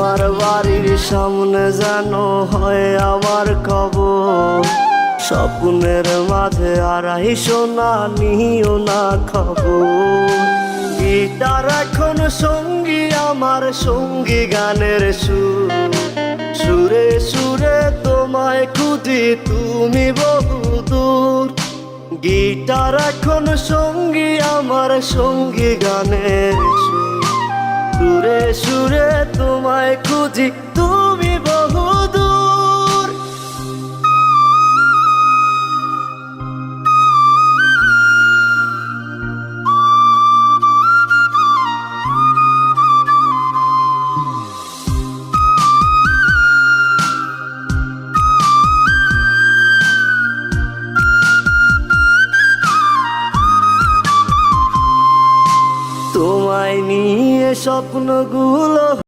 তোমার বাড়ির সামনে যেন হয় আমার কবর। স্বপ্নের মাঝে আড়াই সোনা নিও না খবর। গিটার এখন সঙ্গী আমার, সঙ্গী গানের সুর। সুরে সুরে তোমায় খুঁজি তুমি বহুদূর। গিটার এখন সঙ্গী আমার, সঙ্গী গানের সুর। সুরে সুরে তোমায় খুঁজি তুমি বহুদূর। তোমায় নিয়ে স্বপ্নগুলো